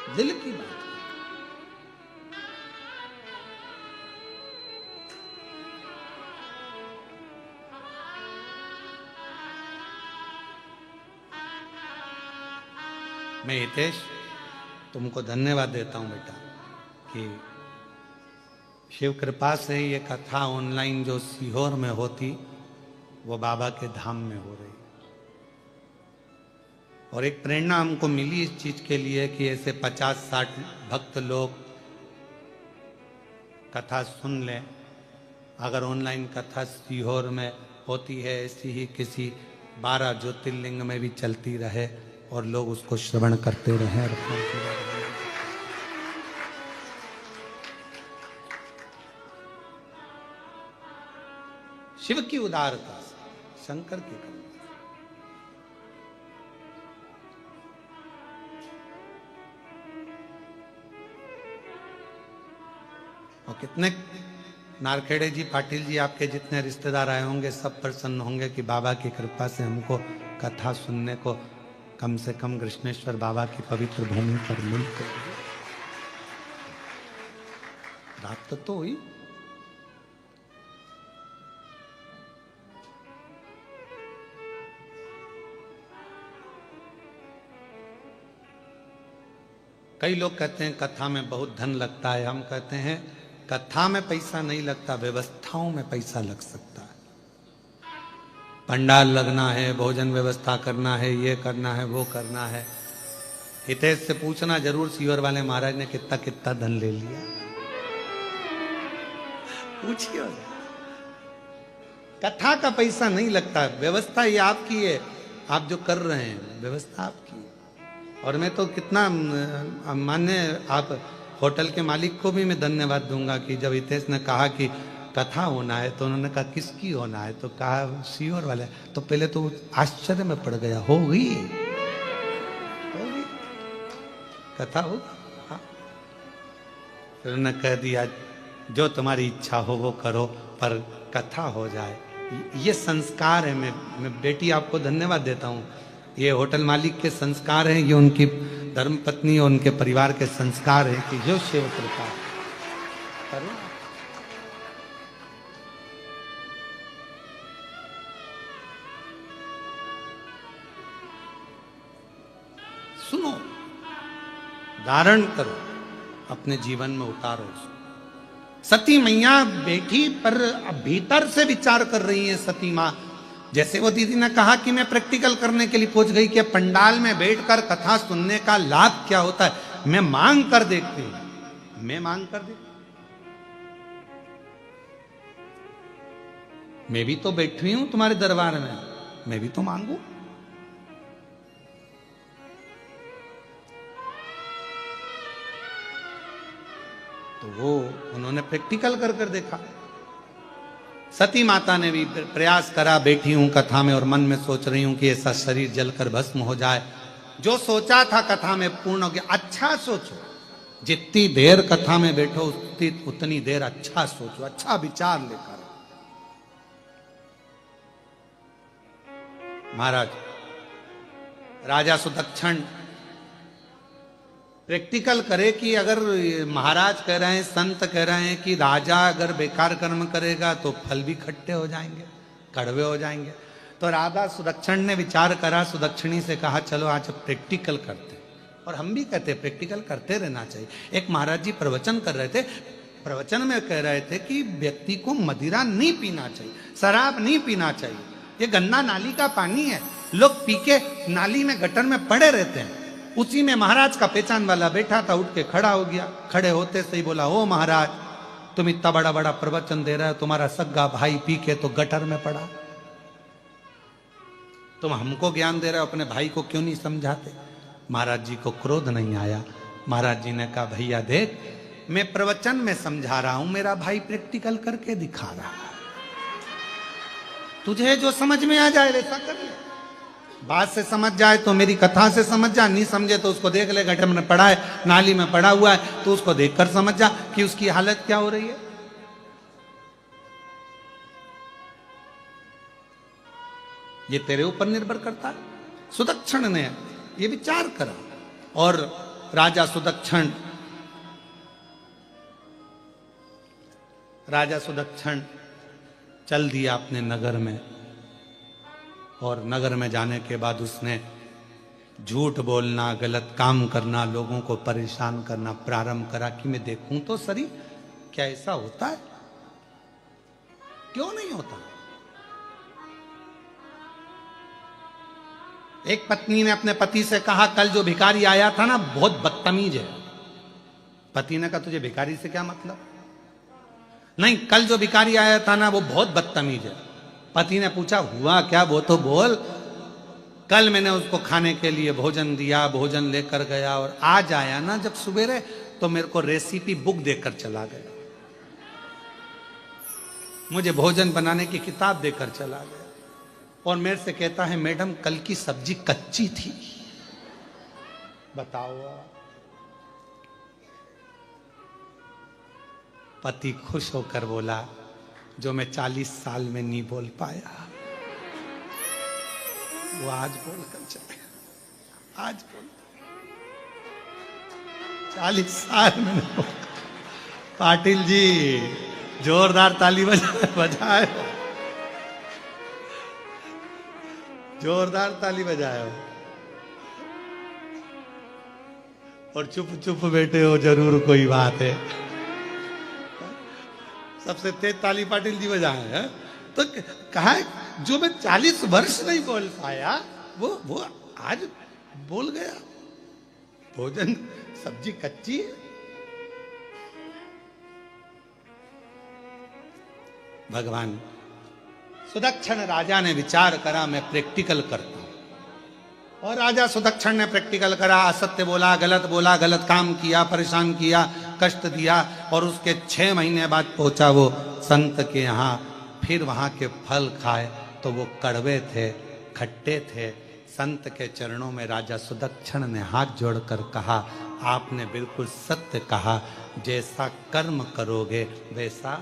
दिल की बात। मैं हितेश तुमको धन्यवाद देता हूं बेटा कि शिव कृपा से ये कथा ऑनलाइन जो सीहोर में होती वो बाबा के धाम में हो रही, और एक प्रेरणा हमको मिली इस चीज के लिए कि ऐसे 50-60 भक्त लोग कथा सुन लें। अगर ऑनलाइन कथा सीहोर में होती है, ऐसी ही किसी 12 ज्योतिर्लिंग में भी चलती रहे और लोग उसको श्रवण करते रहे। शिव की उदारता से, शंकर की करुणा, और कितने नारखेड़े जी, पाटिल जी, आपके जितने रिश्तेदार आए होंगे सब प्रसन्न होंगे कि बाबा की कृपा से हमको कथा सुनने को कम से कम कृष्णेश्वर बाबा की पवित्र भूमि पर मिलते। रात तो हुई। कई लोग कहते हैं कथा में बहुत धन लगता है। हम कहते हैं कथा में पैसा नहीं लगता, व्यवस्थाओं में पैसा लग सकता है। पंडाल लगना है, भोजन व्यवस्था करना है, ये करना है, वो करना है। हितेश से पूछना जरूर सीवर वाले महाराज ने कितना कितना धन ले लिया, पूछिए। कथा का पैसा नहीं लगता, व्यवस्था ये आपकी है, आप जो कर रहे हैं व्यवस्था आपकी है। और मैं तो कितना मान्य, आप होटल के मालिक को भी मैं धन्यवाद दूंगा कि जब हितेश ने कहा कि कथा होना है तो उन्होंने कहा किसकी होना है, तो कहा सीहोर वाले। तो पहले तो आश्चर्य में पड़ गया, होगी कथा हो। हाँ। फिर उन्होंने कह दिया जो तुम्हारी इच्छा हो वो करो, पर कथा हो जाए। ये संस्कार है। मैं बेटी आपको धन्यवाद देता हूँ। ये होटल मालिक के संस्कार हैं, ये उनकी धर्मपत्नी और उनके परिवार के संस्कार हैं कि जो शिव कृपा करो। सुनो, धारण करो, अपने जीवन में उतारो। सती मैया बैठी पर भीतर से विचार कर रही है सती मां। जैसे वो दीदी ने कहा कि मैं प्रैक्टिकल करने के लिए पहुंच गई कि पंडाल में बैठकर कथा सुनने का लाभ क्या होता है। मैं मांग कर देखती हूं, मैं मांग कर देखती। मैं भी तो बैठी हूं तुम्हारे दरबार में, मैं भी तो मांगू। तो वो उन्होंने प्रैक्टिकल कर कर देखा। सती माता ने भी प्रयास करा, बैठी हूं कथा में और मन में सोच रही हूं कि ऐसा शरीर जलकर भस्म हो जाए। जो सोचा था कथा में पूर्ण हो गया। अच्छा सोचो, जितनी देर कथा में बैठो उतनी देर अच्छा सोचो, अच्छा विचार लेकर। महाराज राजा सुदक्षण प्रैक्टिकल करे कि अगर महाराज कह रहे हैं, संत कह रहे हैं कि राजा अगर बेकार कर्म करेगा तो फल भी खट्टे हो जाएंगे, कड़वे हो जाएंगे। तो राजा सुदक्षण ने विचार करा, सुदक्षिणी से कहा चलो आज प्रैक्टिकल करते। और हम भी कहते प्रैक्टिकल करते रहना चाहिए। एक महाराज जी प्रवचन कर रहे थे, प्रवचन में कह रहे थे कि व्यक्ति को मदिरा नहीं पीना चाहिए, शराब नहीं पीना चाहिए। ये गंदा नाली का पानी है, लोग पी के नाली में गटर में पड़े रहते हैं। उसी में महाराज का पहचान वाला बैठा था, उठ के खड़ा हो गया। खड़े होते से ही बोला, ओ महाराज तुम इतना बड़ा बड़ा प्रवचन दे रहे हो, तुम्हारा सग्गा भाई पी के तो गटर में पड़ा, तुम हमको ज्ञान दे रहे हो, अपने भाई को क्यों नहीं समझाते। महाराज जी को क्रोध नहीं आया। महाराज जी ने कहा भैया देख, मैं प्रवचन में समझा रहा हूं, मेरा भाई प्रैक्टिकल करके दिखा रहा है, तुझे जो समझ में आ जाए वैसा कर ले। बात से समझ जाए तो मेरी कथा से समझ जा, नहीं समझे तो उसको देख ले, गटर में पड़ा है, नाली में पड़ा हुआ है, तो उसको देखकर समझ जा कि उसकी हालत क्या हो रही है। ये तेरे ऊपर निर्भर करता है। सुदक्षण ने ये विचार करा और राजा सुदक्षिण चल दिया अपने नगर में, और नगर में जाने के बाद उसने झूठ बोलना, गलत काम करना, लोगों को परेशान करना प्रारंभ करा कि मैं देखूं तो सही क्या ऐसा होता है, क्यों नहीं होता। एक पत्नी ने अपने पति से कहा, कल जो भिखारी आया था ना बहुत बदतमीज है। पति ने कहा, तुझे भिखारी से क्या मतलब? नहीं, कल जो भिखारी आया था ना वो बहुत बदतमीज है। पति ने पूछा, हुआ क्या, वो तो बोल। कल मैंने उसको खाने के लिए भोजन दिया, भोजन लेकर गया, और आज आया ना जब सवेरे तो मेरे को रेसिपी बुक देकर चला गया, मुझे भोजन बनाने की किताब देकर चला गया, और मेरे से कहता है, मैडम कल की सब्जी कच्ची थी। बताओ। पति खुश होकर बोला, जो मैं 40 साल में नहीं बोल पाया वो आज बोलकर चले, आज बोल 40 साल में। पाटिल जी जोरदार ताली बजाए, जोरदार ताली बजाए। और चुप चुप बैठे हो, जरूर कोई बात है। सबसे तेज ताली पाटिल जी बजाए हैं। तो कहा, जो मैं 40 वर्ष नहीं बोल पाया वो आज बोल गया। भोजन सब्जी कच्ची है। भगवान सुदक्षिण राजा ने विचार करा, मैं प्रैक्टिकल करता हूं। और राजा सुदक्षिण ने प्रैक्टिकल करा, असत्य बोला, गलत काम किया, परेशान किया, कष्ट दिया, और उसके 6 महीने बाद पहुंचा वो संत के यहाँ। फिर वहां के फल खाए तो वो कड़वे थे, खट्टे थे। संत के चरणों में राजा सुदक्षिण ने हाथ जोड़कर कहा, आपने बिल्कुल सत्य कहा, जैसा कर्म करोगे वैसा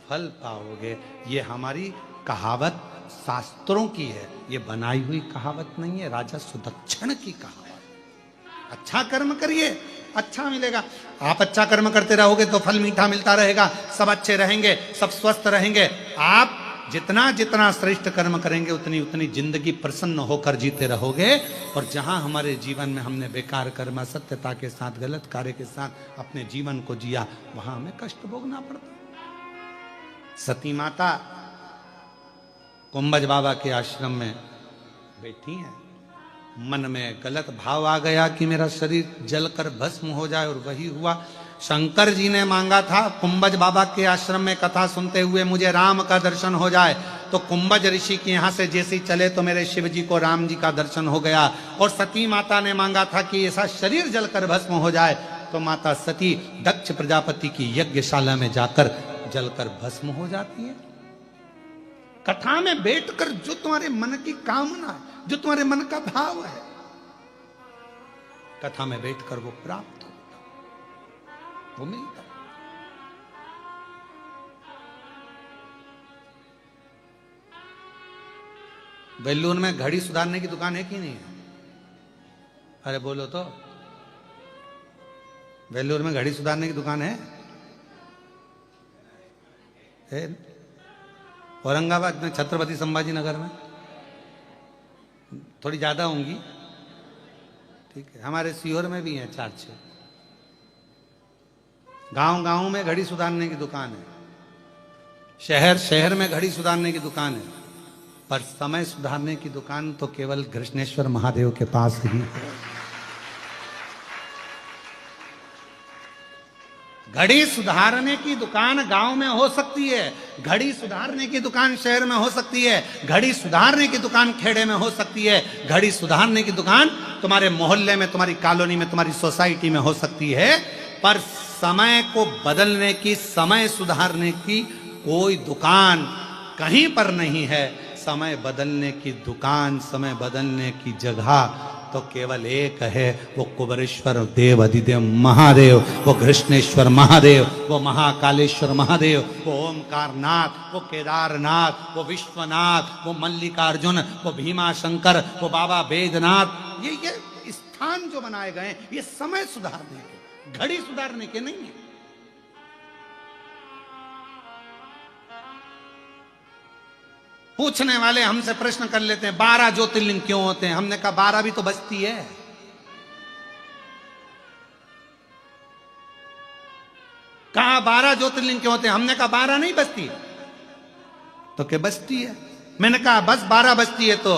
फल पाओगे। ये हमारी कहावत शास्त्रों की है, ये बनाई हुई कहावत नहीं है, राजा सुदक्षिण की कहावत। अच्छा कर्म करिए, अच्छा मिलेगा। आप अच्छा कर्म करते रहोगे तो फल मीठा मिलता रहेगा, सब अच्छे रहेंगे, सब स्वस्थ रहेंगे। आप जितना जितना श्रेष्ठ कर्म करेंगे उतनी उतनी जिंदगी प्रसन्न होकर जीते रहोगे। और जहां हमारे जीवन में हमने बेकार कर्म, असत्यता के साथ, गलत कार्य के साथ अपने जीवन को जिया, वहां हमें कष्ट भोगना पड़ता। सती माता कुंभज बाबा के आश्रम में बैठी हैं। मन में गलत भाव आ गया कि मेरा शरीर जलकर भस्म हो जाए, और वही हुआ। शंकर जी ने मांगा था कुंभज बाबा के आश्रम में कथा सुनते हुए मुझे राम का दर्शन हो जाए। तो कुंभज ऋषि के यहाँ से जैसे ही चले तो मेरे शिव जी को राम जी का दर्शन हो गया। और सती माता ने मांगा था कि ऐसा शरीर जलकर भस्म हो जाए, तो माता सती दक्ष प्रजापति की यज्ञशाला में जाकर जलकर भस्म हो जाती है। कथा में बैठकर जो तुम्हारे मन की कामना है, जो तुम्हारे मन का भाव है, कथा में बैठकर वो प्राप्त होता, वो मिलता। बेलूर में घड़ी सुधारने की दुकान है कि नहीं है? अरे बोलो तो। बेलूर में घड़ी सुधारने की दुकान है? औरंगाबाद में छत्रपति संभाजी नगर में थोड़ी ज्यादा होंगी, ठीक है। हमारे सीहोर में भी है 4-6। गांव गांव में घड़ी सुधारने की दुकान है, शहर शहर में घड़ी सुधारने की दुकान है, पर समय सुधारने की दुकान तो केवल कृष्णेश्वर महादेव के पास ही है। घड़ी सुधारने की दुकान गांव में हो सकती है, घड़ी सुधारने की दुकान शहर में हो सकती है, घड़ी सुधारने की दुकान खेड़े में हो सकती है, घड़ी सुधारने की दुकान तुम्हारे मोहल्ले में, तुम्हारी कॉलोनी में, तुम्हारी सोसाइटी में हो सकती है। पर समय को बदलने की, समय सुधारने की कोई दुकान कहीं पर नहीं है। समय बदलने की दुकान, समय बदलने की जगह तो केवल एक है, वो कुबरेश्वर देव अधिदेव महादेव, वो कृष्णेश्वर महादेव, वो महाकालेश्वर महादेव, वो ओमकारनाथ, वो केदारनाथ, वो विश्वनाथ, वो मल्लिकार्जुन, वो भीमाशंकर, वो बाबा बैजनाथ। ये स्थान जो जो बनाए गए हैं ये समय सुधारने के, घड़ी सुधारने के नहीं है। पूछने वाले हमसे प्रश्न कर लेते हैं 12 ज्योतिर्लिंग क्यों होते हैं? हमने कहा 12 भी तो बजती है। कहा 12 ज्योतिर्लिंग क्यों होते हैं? हमने कहा 12 नहीं बजती, तो क्या बजती है? मैंने कहा बस 12 बजती है तो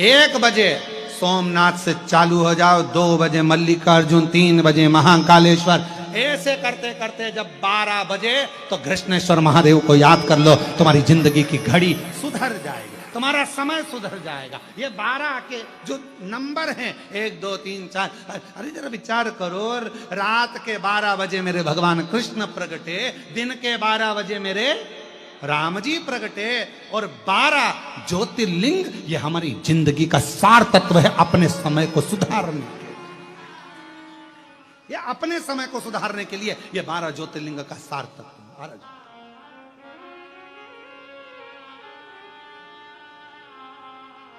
1 बजे सोमनाथ से चालू हो जाओ, 2 बजे मल्लिकार्जुन, 3 बजे महाकालेश्वर, ऐसे करते करते जब 12 बजे तो कृष्णेश्वर महादेव को याद कर लो, तुम्हारी जिंदगी की घड़ी सुधर जाएगी, तुम्हारा समय सुधर जाएगा। ये 12 के जो नंबर हैं 1 2 3 4, अरे जरा विचार करो, रात के 12 बजे मेरे भगवान कृष्ण प्रगटे, दिन के 12 बजे मेरे राम जी प्रगटे, और 12 ज्योतिर्लिंग ये हमारी जिंदगी का सार तत्व है अपने समय को सुधारने के, ये अपने समय को सुधारने के लिए ये 12 ज्योतिर्लिंग का सार तत्व। 12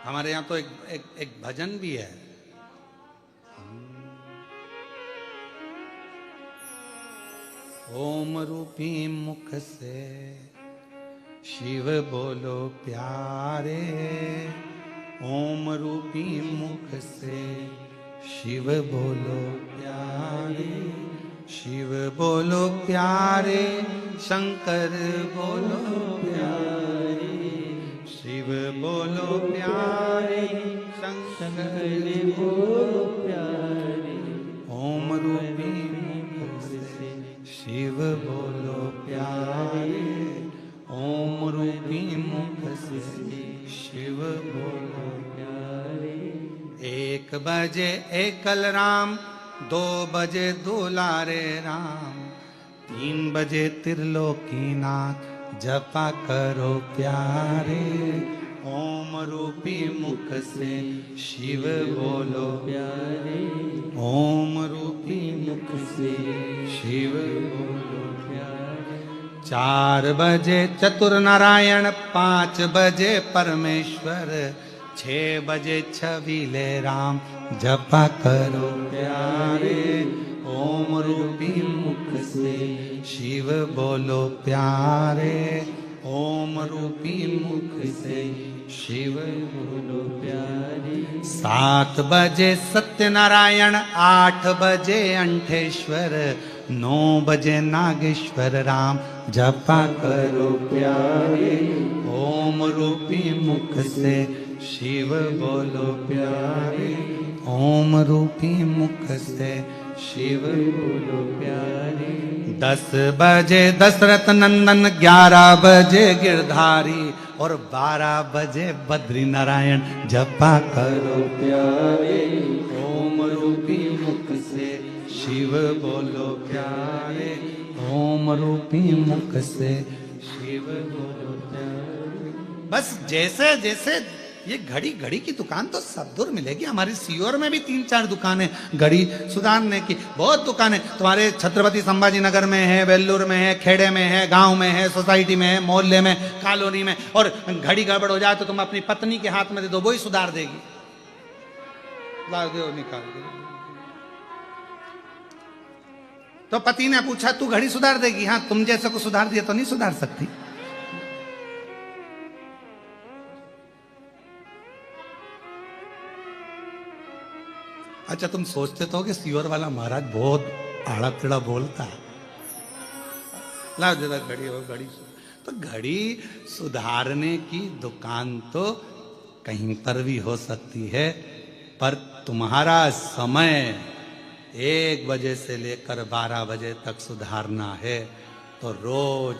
हमारे यहां तो एक भजन भी है, ओम रूपी मुख से शिव बोलो प्यारे, ओम रूपी मुख से शिव बोलो प्यारे, शिव बोलो प्यारे, शंकर बोलो प्यारे, शिव बोलो प्यारे, शंकर बोलो प्यारे, ओम रूपी मुख से शिव बोलो प्यारे, ओम रूपी मुख से शिव बोलो प्यारे। 1 बजे एकल राम, 2 बजे दुलारे राम, 3 बजे त्रिलोकीनाथ, जपा करो प्यारे, ओम रूपी मुख से शिव बोलो प्यारे, ओम रूपी मुख से शिव बोलो प्यारे। 4 बजे चतुर नारायण, 5 बजे परमेश्वर, 6 बजे छबीले राम, जपा करो प्यारे, ओम रूपी मुख से शिव बोलो प्यारे, ओम रूपी मुख से शिव बोलो प्यारे। 7 बजे सत्यनारायण, 8 बजे अंठेश्वर, 9 बजे नागेश्वर राम, जपा करो प्यारे, ओम रूपी मुख से शिव बोलो प्यारे, ओम रूपी मुख से शिव बोलो प्यारे। 10 बजे दशरथ नंदन, 11 बजे गिरधारी, और 12 बजे बद्री नारायण, जपा करो प्यारे, ओम रूपी मुख से शिव बोलो प्यारे, ओम रूपी मुख से शिव बोलो प्यारे। बस जैसे जैसे ये घड़ी घड़ी की दुकान तो सब दूर मिलेगी, हमारी सीहोर में भी 3-4 दुकानें घड़ी सुधारने की, बहुत दुकानें तुम्हारे छत्रपति संभाजी नगर में है, वेल्लूर में है, खेड़े में है, गांव में है, सोसाइटी में है, मोहल्ले में, कॉलोनी में। और घड़ी गड़बड़ हो जाए तो तुम अपनी पत्नी के हाथ में दे दो, वो ही सुधार देगी, ला दो निकाल दो। तो पति ने पूछा तू घड़ी सुधार देगी? हाँ, तुम जैसे को सुधार दिया तो नहीं सुधार सकती। अच्छा, तुम सोचते तो कि सीवर वाला महाराज बहुत आड़ा टेढ़ा बोलता है, ला जरा घड़ी हो, घड़ी तो घड़ी सुधारने की दुकान तो कहीं पर भी हो सकती है, पर तुम्हारा समय 1 बजे से लेकर 12 बजे तक सुधारना है तो रोज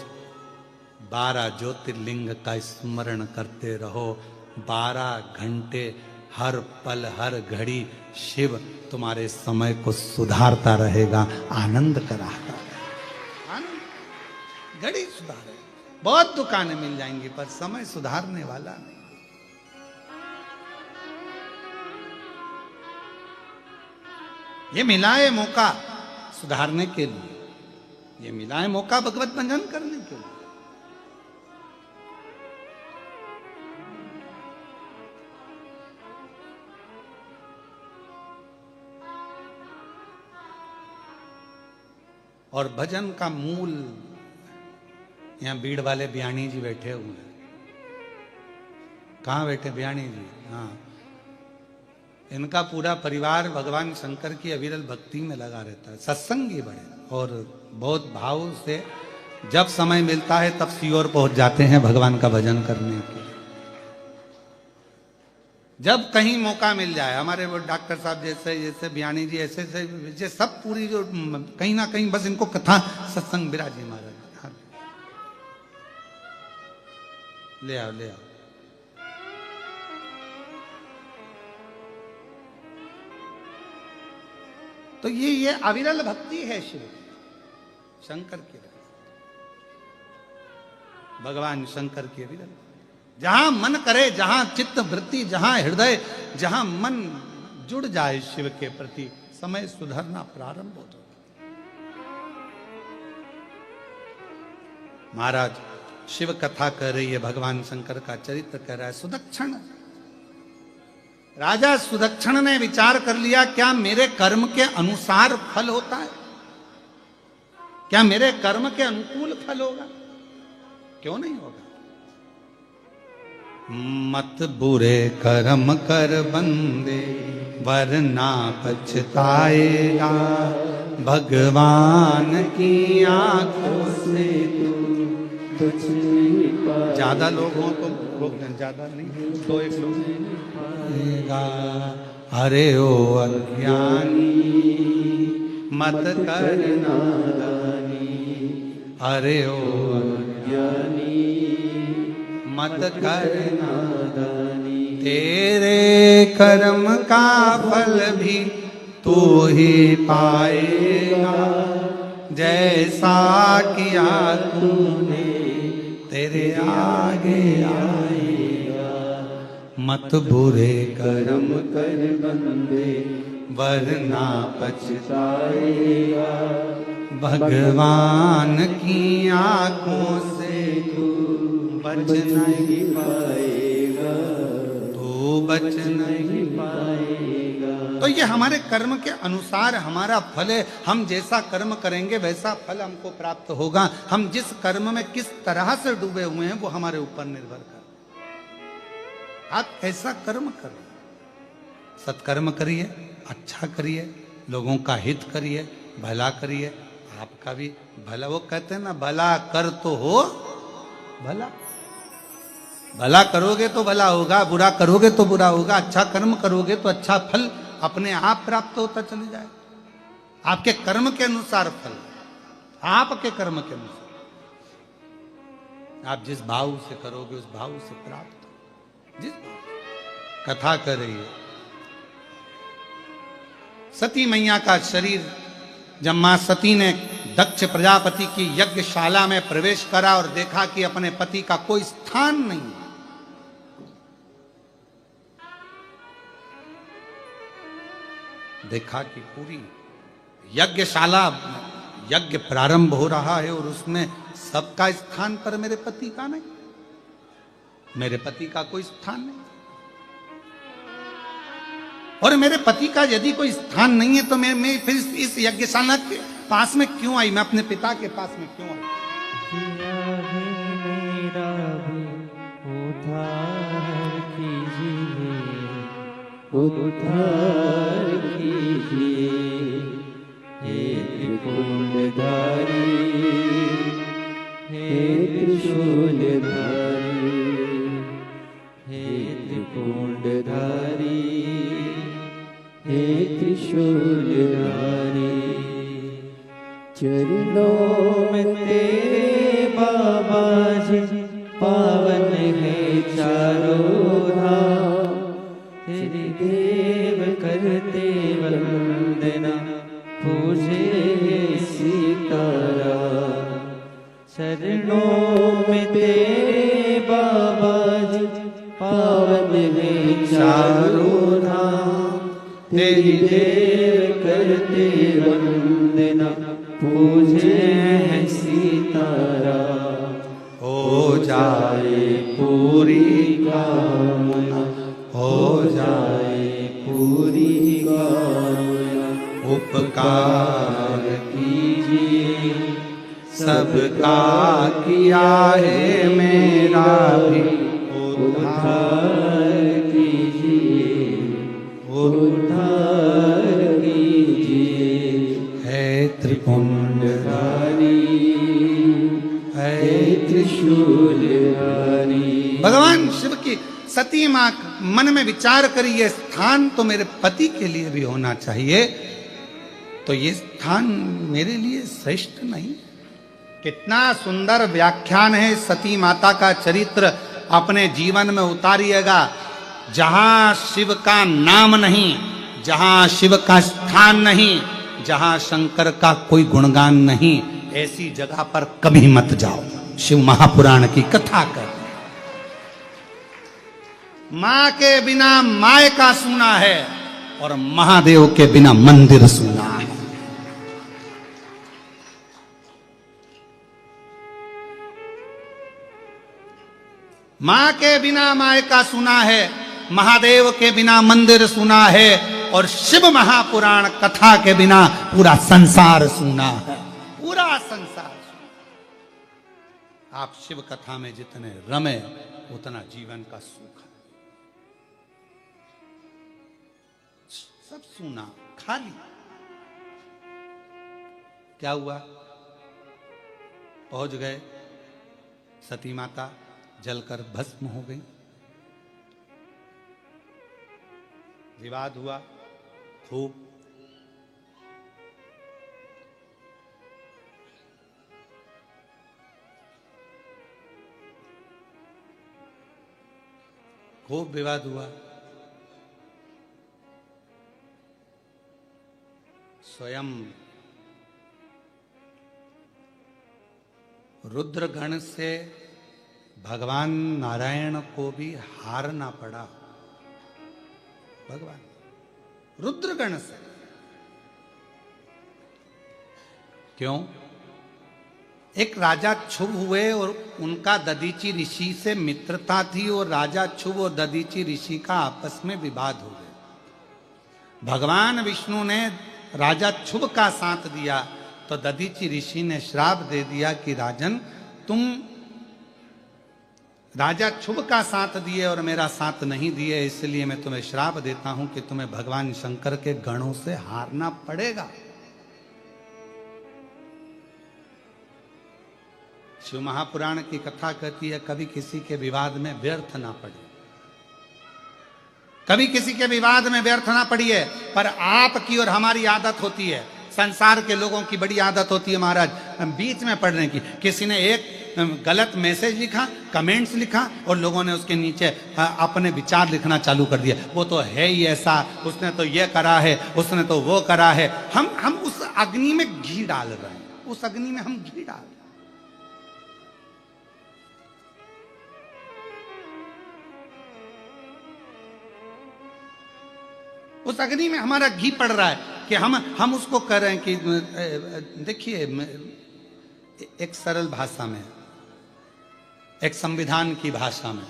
12 ज्योतिर्लिंग का स्मरण करते रहो। 12 घंटे हर पल हर घड़ी शिव तुम्हारे समय को सुधारता रहेगा, आनंद कराता रहेगा। आनंद घड़ी सुधारे, बहुत दुकानें मिल जाएंगी पर समय सुधारने वाला नहीं। ये मिला है मौका सुधारने के लिए, ये मिला है मौका भगवत भजन करने के लिए। और भजन का मूल, यहाँ बीड़ वाले बयानी जी बैठे हुए हैं। कहाँ बैठे बयानी जी? हाँ, इनका पूरा परिवार भगवान शंकर की अविरल भक्ति में लगा रहता है, सत्संगी बड़े, और बहुत भाव से जब समय मिलता है तब सीओर पहुंच जाते हैं भगवान का भजन करने के। जब कहीं मौका मिल जाए, हमारे वो डॉक्टर साहब जैसे बयानी जी ऐसे ये सब पूरी जो कहीं ना कहीं बस इनको कथा सत्संग विराजी महाराज। हाँ। ले आओ ले आओ। तो ये अविरल भक्ति है शिव शंकर की, भगवान शंकर की अविरल। जहां मन करे, जहां चित्त वृत्ति, जहां हृदय, जहां मन जुड़ जाए शिव के प्रति, समय सुधरना प्रारंभ होता है। महाराज शिव कथा कर रही है, भगवान शंकर का चरित्र कह रहा है। सुदक्षण, राजा सुदक्षण ने विचार कर लिया, क्या मेरे कर्म के अनुसार फल होता है? क्या मेरे कर्म के अनुकूल फल होगा? क्यों नहीं होगा? मत बुरे कर्म कर बंदे, वरना पछताएगा। भगवान की आंखों से तू ज्यादा लोग हों तो ज्यादा नहीं, तो एक लोग अरे ओ अज्ञानी मत करना दानी, अरे ओ अज्ञानी मत करना दानी। तेरे कर्म का फल भी तू ही पाएगा, जैसा किया तूने तेरे आगे आएगा। मत बुरे कर्म कर बंदे, वरना पछताएगा। भगवान की आंखों से तू बच नहीं पाएगा, तू बच नहीं पाएगा। तो ये हमारे कर्म के अनुसार हमारा फल है। हम जैसा कर्म करेंगे वैसा फल हमको प्राप्त होगा। हम जिस कर्म में किस तरह से डूबे हुए हैं वो हमारे ऊपर निर्भर कर। आप ऐसा कर्म करिए, सत्कर्म करिए, अच्छा करिए, लोगों का हित करिए, भला करिए, आपका भी भला। वो कहते हैं ना, भला कर तो हो भला। भला करोगे तो भला होगा, बुरा करोगे तो बुरा होगा। अच्छा कर्म करोगे तो अच्छा फल अपने आप प्राप्त होता चले जाए। आपके कर्म के अनुसार फल, आपके कर्म के अनुसार। आप जिस भाव से करोगे उस भाव से प्राप्त। जिस कथा कर रही है, सती मैया का शरीर, जब मां सती ने दक्ष प्रजापति की यज्ञशाला में प्रवेश करा और देखा कि अपने पति का कोई स्थान नहीं, देखा कि पूरी यज्ञशाला, यज्ञ प्रारंभ हो रहा है और उसमें सबका स्थान पर मेरे पति का नहीं, मेरे पति का कोई स्थान नहीं। और मेरे पति का यदि कोई स्थान नहीं है तो मैं फिर इस यज्ञशाला के पास में क्यों आई? मैं अपने पिता के पास में क्यों आई? मेरा भी उद्धार कीजिए, उद्धार कीजिए, हे त्रिपुंडधारी, हे त्रिशूलधारी, हे त्रिपुंडधारी, हे त्रिशूलधारी। चरणों में तेरे बाबा जी पावन है चारों धाम, तेरी देव करते वंदना, पूजे सीताराम। चरणों में तेरे बाबा जी पावन है चारों धाम, तेरी देव करते वंदना, पूजे हैं सीताराम। हो जाए पूरी कामना, हो जाए पूरी कामना, उपकार कीजिए सबका किया है मेरा भी उद्धार कीजिए, उद्धार कीजिए। है त्रिपुंडधारी, है त्रिशूलधारी। भगवान शिव की सती मां मन में विचार करी, ये स्थान तो मेरे पति के लिए भी होना चाहिए, तो ये स्थान मेरे लिए श्रेष्ठ नहीं। कितना सुंदर व्याख्यान है सती माता का चरित्र अपने जीवन में उतारिएगा। जहां शिव का नाम नहीं, जहां शिव का स्थान नहीं, जहां शंकर का कोई गुणगान नहीं, ऐसी जगह पर कभी मत जाओ। शिव महापुराण की कथा कर, मां के बिना माय का सूना है और महादेव के बिना मंदिर सूना है। मां के बिना माय का सुना है, महादेव के बिना मंदिर सुना है, और शिव महापुराण कथा के बिना पूरा संसार सुना है। पूरा संसार। आप शिव कथा में जितने रमे उतना जीवन का सुख है। सब सुना, खाली। क्या हुआ? पहुंच गए, सती माता जलकर भस्म हो गई। विवाद हुआ खूब। खूब विवाद हुआ। स्वयं रुद्रगण से भगवान नारायण को भी हारना पड़ा। भगवान रुद्रगण से। क्यों? एक राजा क्षुभ हुए और उनका दधीचि ऋषि से मित्रता थी, और राजा क्षुभ और दधीचि ऋषि का आपस में विवाद हो गया। भगवान विष्णु ने राजा क्षुभ का साथ दिया, तो दधीचि ऋषि ने श्राप दे दिया कि राजन, तुम राजा क्षुभ का साथ दिए और मेरा साथ नहीं दिए, इसलिए मैं तुम्हें श्राप देता हूं कि तुम्हें भगवान शंकर के गणों से हारना पड़ेगा। शिव महापुराण की कथा कहती है, कभी किसी के विवाद में व्यर्थ ना पड़े, कभी किसी के विवाद में व्यर्थ ना पड़िए। पर आपकी और हमारी आदत होती है, संसार के लोगों की बड़ी आदत होती है महाराज, बीच में पढ़ने की। किसी ने एक गलत मैसेज लिखा, कमेंट्स लिखा, और लोगों ने उसके नीचे अपने विचार लिखना चालू कर दिया। वो तो है ही ऐसा, उसने तो ये करा है, उसने तो वो करा है। हम उस अग्नि में घी डाल रहे हैं, उस अग्नि में हम घी डाल रहे हैं। उस अग्नि में हमारा घी पड़ रहा है कि हम उसको कर रहे हैं कि देखिए, एक सरल भाषा में, एक संविधान की भाषा में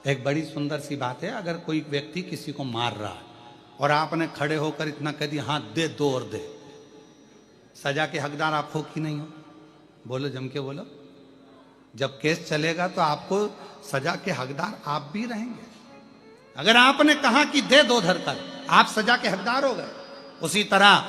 एक बड़ी सुंदर सी बात है। अगर कोई व्यक्ति किसी को मार रहा है और आपने खड़े होकर इतना कह दिया, हाँ दे दो और दे, सजा के हकदार आप हो कि नहीं हो? बोलो, जम के बोलो। जब केस चलेगा तो आपको सजा के हकदार आप भी रहेंगे। अगर आपने कहा कि दे दो धरकर, आप सजा के हकदार हो गए। उसी तरह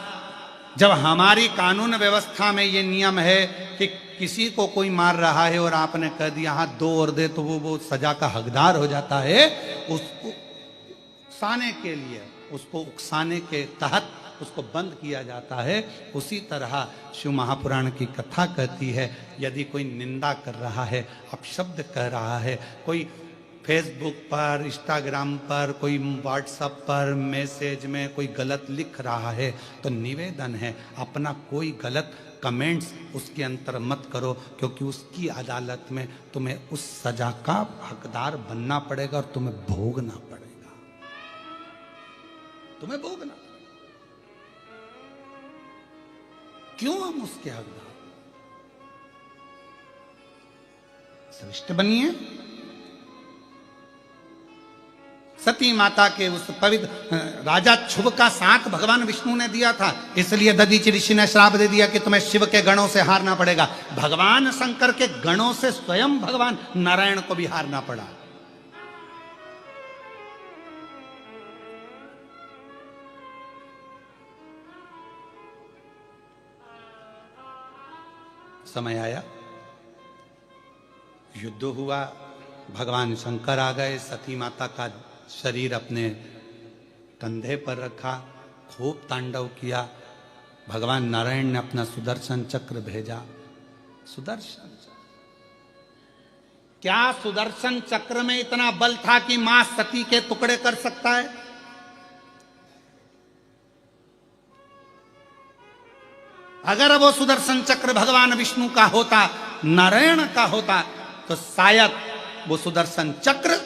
जब हमारी कानून व्यवस्था में ये नियम है कि किसी को कोई मार रहा है और आपने कह दिया हाँ दो और दे, तो वो सजा का हकदार हो जाता है। उसको उकसाने के लिए, उसको उकसाने के तहत उसको बंद किया जाता है। उसी तरह शिव महापुराण की कथा कहती है, यदि कोई निंदा कर रहा है, अपशब्द कह रहा है, कोई फेसबुक पर, इंस्टाग्राम पर, कोई व्हाट्सएप पर मैसेज में कोई गलत लिख रहा है, तो निवेदन है अपना कोई गलत कमेंट्स उसके अंतर मत करो, क्योंकि उसकी अदालत में तुम्हें उस सजा का हकदार बनना पड़ेगा और तुम्हें भोगना पड़ेगा, तुम्हें भोगना। क्यों हम उसके हकदार? श्रेष्ठ बनिए। सती माता के उस पवित्र राजा शुभ का साथ भगवान विष्णु ने दिया था, इसलिए दधीचि ऋषि ने श्राप दे दिया कि तुम्हें शिव के गणों से हारना पड़ेगा। भगवान शंकर के गणों से स्वयं भगवान नारायण को भी हारना पड़ा। समय आया, युद्ध हुआ, भगवान शंकर आ गए, सती माता का शरीर अपने कंधे पर रखा, खूब तांडव किया। भगवान नारायण ने अपना सुदर्शन चक्र भेजा। सुदर्शन चक्र, क्या सुदर्शन चक्र में इतना बल था कि मां सती के टुकड़े कर सकता है? अगर वो सुदर्शन चक्र भगवान विष्णु का होता, नारायण का होता, तो शायद वो सुदर्शन चक्र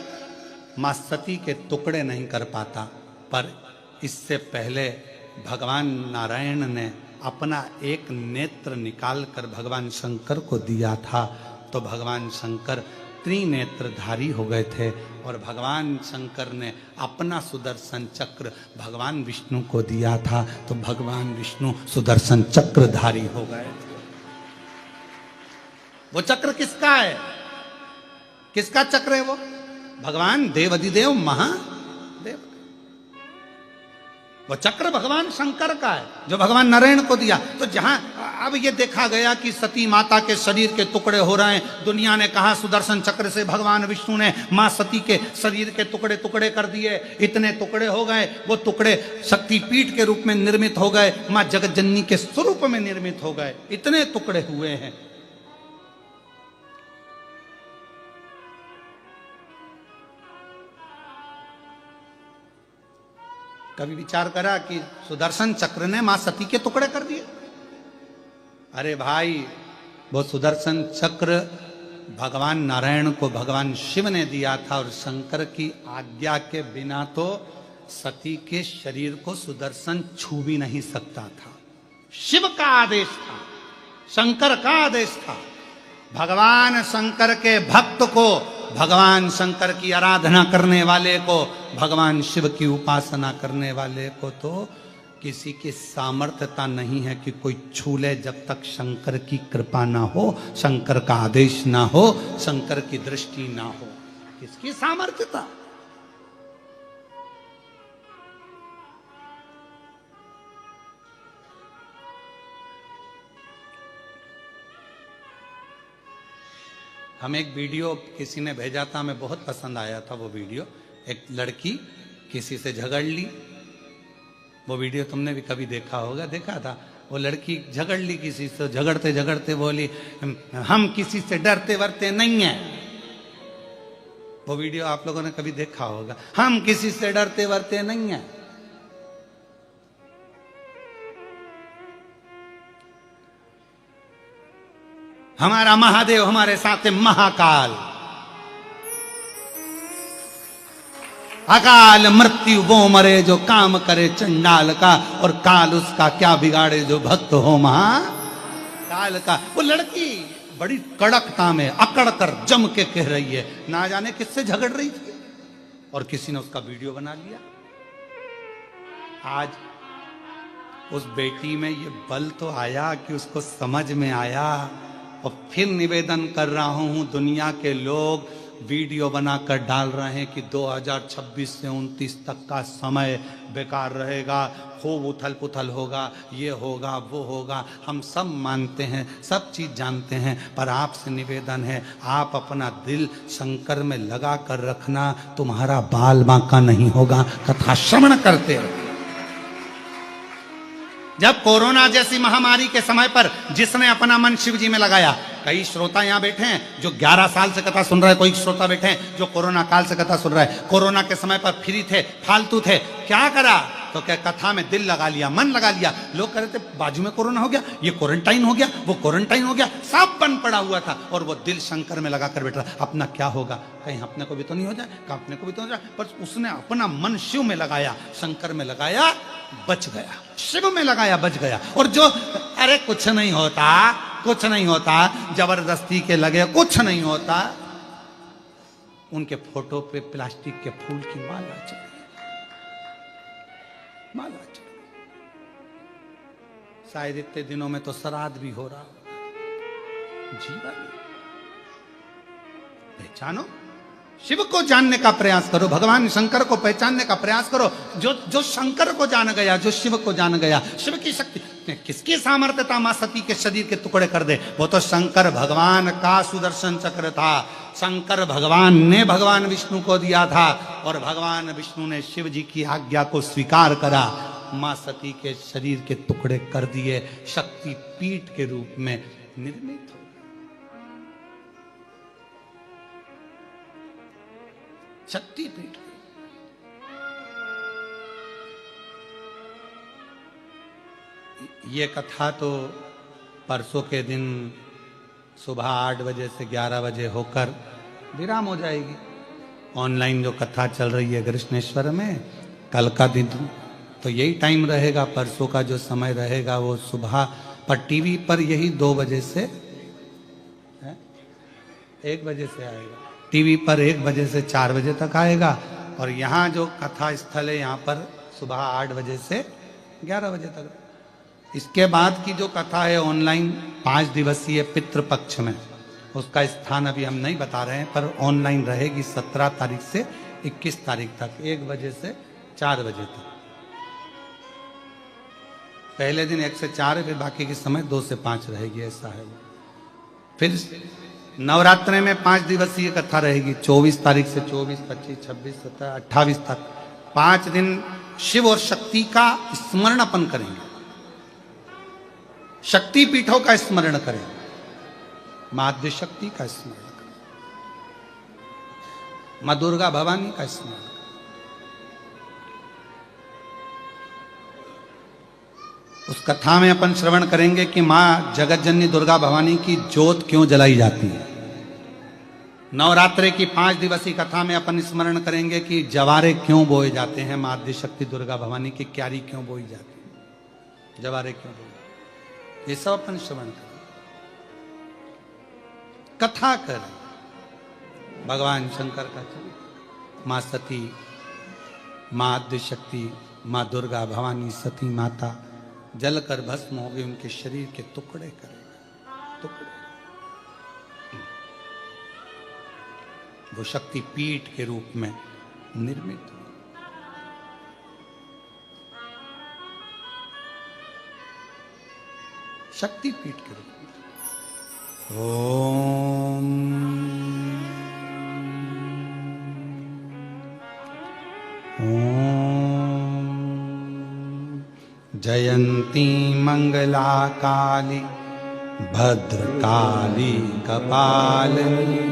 मां सती के टुकड़े नहीं कर पाता। पर इससे पहले भगवान नारायण ने अपना एक नेत्र निकालकर भगवान शंकर को दिया था, तो भगवान शंकर त्रिनेत्रधारी हो गए थे। और भगवान शंकर ने अपना सुदर्शन चक्र भगवान विष्णु को दिया था, तो भगवान विष्णु सुदर्शन चक्रधारी हो गए थे। वो चक्र किसका है? किसका चक्र है वो? भगवान देवाधिदेव महादेव। वो चक्र भगवान शंकर का है, जो भगवान नारायण को दिया। तो जहां अब ये देखा गया कि सती माता के शरीर के टुकड़े हो रहे हैं, दुनिया ने कहा सुदर्शन चक्र से भगवान विष्णु ने मां सती के शरीर के टुकड़े टुकड़े कर दिए। इतने टुकड़े हो गए, वो टुकड़े शक्तिपीठ के रूप में निर्मित हो गए, मां जगतजननी के स्वरूप में निर्मित हो गए। इतने टुकड़े हुए हैं। कभी विचार करा कि सुदर्शन चक्र ने मां सती के टुकड़े कर दिए? अरे भाई, वो सुदर्शन चक्र भगवान नारायण को भगवान शिव ने दिया था, और शंकर की आज्ञा के बिना तो सती के शरीर को सुदर्शन छू भी नहीं सकता था। शिव का आदेश था, शंकर का आदेश था। भगवान शंकर के भक्त को, भगवान शंकर की आराधना करने वाले को, भगवान शिव की उपासना करने वाले को तो किसी की सामर्थ्यता नहीं है कि कोई छू ले, जब तक शंकर की कृपा ना हो, शंकर का आदेश ना हो, शंकर की दृष्टि ना हो। किसकी सामर्थ्यता? हम एक वीडियो किसी ने भेजा था, हमें बहुत पसंद आया था वो वीडियो। एक लड़की किसी से झगड़ ली, वो वीडियो तुमने भी कभी देखा होगा, देखा था। वो लड़की झगड़ ली किसी से, झगड़ते झगड़ते बोली हम किसी से डरते वरते नहीं हैं। वो वीडियो आप लोगों ने कभी देखा होगा, हम किसी से डरते वरते नहीं हैं। हमारा महादेव हमारे साथ है, महाकाल। अकाल मृत्यु वो मरे जो काम करे चंडाल का, और काल उसका क्या बिगाड़े जो भक्त हो महाकाल का। वो लड़की बड़ी कड़कता में अकड़ कर जम के कह रही है, ना जाने किससे झगड़ रही थी, और किसी ने उसका वीडियो बना लिया। आज उस बेटी में ये बल तो आया कि उसको समझ में आया। और फिर निवेदन कर रहा हूं, दुनिया के लोग वीडियो बनाकर डाल रहे हैं कि 2026 से 29 तक का समय बेकार रहेगा, खूब उथल पुथल होगा, ये होगा वो होगा। हम सब मानते हैं, सब चीज़ जानते हैं, पर आपसे निवेदन है, आप अपना दिल शंकर में लगा कर रखना, तुम्हारा बाल बांका नहीं होगा। कथा श्रवण करते रहो। जब कोरोना जैसी महामारी के समय पर जिसने अपना मन शिव जी में लगाया, कई श्रोता यहाँ बैठे हैं जो 11 साल से कथा सुन रहे हैं, कोई श्रोता बैठे हैं जो कोरोना काल से कथा सुन रहे हैं। कोरोना के समय पर फ्री थे, फालतू थे, क्या करा? तो क्या कथा में दिल लगा लिया, मन लगा लिया। लोग कह रहे थे बाजू में कोरोना हो गया, ये क्वारंटाइन हो गया, वो क्वारंटाइन हो गया, सब बंद पड़ा हुआ था, और वो दिल शंकर में लगा कर बैठ रहा। अपना क्या होगा, कहीं अपने को भी तो नहीं हो जाए, कहीं अपने को भी तो हो जाए। पर उसने अपना मन शिव में लगाया, शंकर में लगाया, बच गया। शिव में लगाया, बच गया। और जो अरे कुछ नहीं होता, कुछ नहीं होता, जबरदस्ती के लगे, कुछ नहीं होता, उनके फोटो पे प्लास्टिक के फूल की माला चढ़ी। माला चढ़ गई। शायद इतने दिनों में तो श्राद्ध भी हो रहा होगा। जीवन पहचानो, शिव को जानने का प्रयास करो, भगवान शंकर को पहचानने का प्रयास करो। जो शंकर को जान गया, जो शिव को जान गया, शिव की शक्ति किसकी सामर्थ्यता मां सती के शरीर के टुकड़े कर दे? वो तो शंकर भगवान का सुदर्शन चक्र था। शंकर भगवान ने भगवान विष्णु को दिया था और भगवान विष्णु ने शिव जी की आज्ञा को स्वीकार करा, मां सती के शरीर के टुकड़े कर दिए, शक्ति पीठ के रूप में निर्मित हो। शक्तिपीठ। ये कथा तो परसों के दिन सुबह 8 बजे से 11 बजे होकर विराम हो जाएगी। ऑनलाइन जो कथा चल रही है कृष्णेश्वर में, कल का दिन तो यही टाइम रहेगा, परसों का जो समय रहेगा वो सुबह पर टीवी पर यही 2 बजे से 1 बजे से आएगा। टीवी पर 1 बजे से 4 बजे तक आएगा और यहाँ जो कथा स्थल है यहाँ पर सुबह 8 बजे से 11 बजे तक। इसके बाद की जो कथा है ऑनलाइन 5 दिवसीय पितृपक्ष में, उसका स्थान अभी हम नहीं बता रहे हैं, पर ऑनलाइन रहेगी 17 तारीख से 21 तारीख तक, 1 बजे से 4 बजे तक। पहले दिन 1 से 4 है, फिर बाकी के समय 2 से 5 रहेगी, ऐसा है वो। फिर नवरात्रे में 5 दिवसीय कथा रहेगी, 24 तारीख से 24, 25, 26, 27, 28 तक। 5 दिन शिव और शक्ति का स्मरण अपन करेंगे, शक्ति पीठों का स्मरण करेंगे, माध्य शक्ति का स्मरण करें, मां दुर्गा भवानी का स्मरण करें। उस कथा में अपन श्रवण करेंगे कि मां जगतजननी दुर्गा भवानी की ज्योत क्यों जलाई जाती है। नवरात्रे की 5 दिवसीय कथा में अपन स्मरण करेंगे कि जवारे क्यों बोए जाते हैं, मां आद्य शक्ति दुर्गा भवानी की क्यारी क्यों बोई जाती है, जवारे क्यों बोए, ये सब अपन श्रवण करें, कथा करें। भगवान शंकर का चरित्र, मां सती, मां आद्य शक्ति, मां दुर्गा भवानी सती माता जलकर भस्म हो गई, उनके शरीर के टुकड़े करेगा, टुकड़े। वो शक्ति पीठ के रूप में निर्मित हो। शक्ति पीठ के रूप में। ओम ओम जयंती मंगला काली भद्रकाली कपालिनी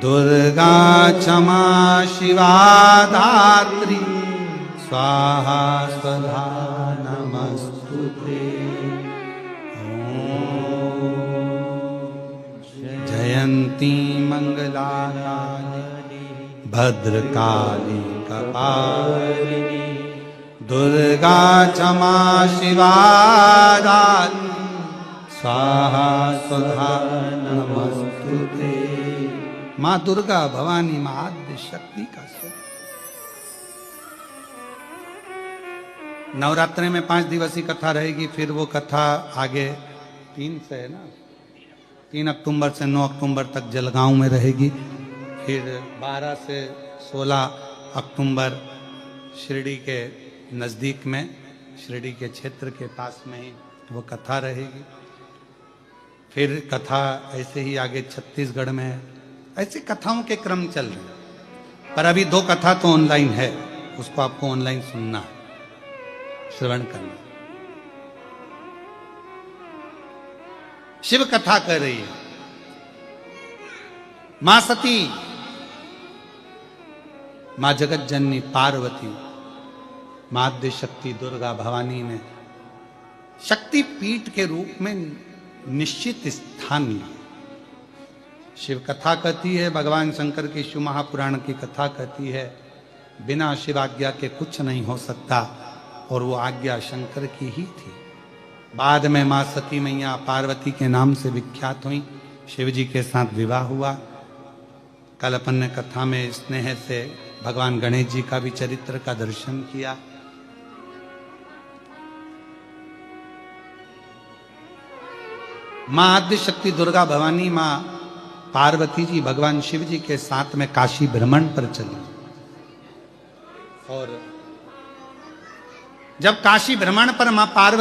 दुर्गा क्षमा शिवा धात्री स्वाहा स्वधा नमस्तुते। जयंती मंगला काली भद्रकाली कपालिनी दुर्गा क्षमा शिवा धात्री स्वाहा स्वधा नमस्तुते। मां दुर्गा भवानी मां आद्य शक्ति का स्वरूप। नवरात्रे में 5 दिवसीय कथा रहेगी, फिर वो कथा आगे 3 से है ना, 3 अक्टूबर से 9 अक्टूबर तक जलगांव में रहेगी। फिर 12 से 16 अक्टूबर शिरडी के नज़दीक में, शिरडी के क्षेत्र के पास में ही वो कथा रहेगी। फिर कथा ऐसे ही आगे छत्तीसगढ़ में है। ऐसे कथाओं के क्रम चल रहे हैं, पर अभी 2 कथा तो ऑनलाइन है, उसको आपको ऑनलाइन सुनना है, श्रवण करना। शिव कथा कर रही है मां सती, मां जगत जननी पार्वती, मां आद्य शक्ति दुर्गा भवानी ने शक्ति पीठ के रूप में निश्चित स्थान लिया। शिव कथा कहती है, भगवान शंकर की शिव महापुराण की कथा कहती है, बिना शिव आज्ञा के कुछ नहीं हो सकता, और वो आज्ञा शंकर की ही थी। बाद में मां सती मैया पार्वती के नाम से विख्यात हुई, शिव जी के साथ विवाह हुआ। कल अपन ने कथा में स्नेह से भगवान गणेश जी का भी चरित्र का दर्शन किया। माँ आद्य शक्ति दुर्गा भवानी, माँ पार्वती जी भगवान शिव जी के साथ में काशी भ्रमण पर चली। और जब काशी भ्रमण पर माँ पार्वती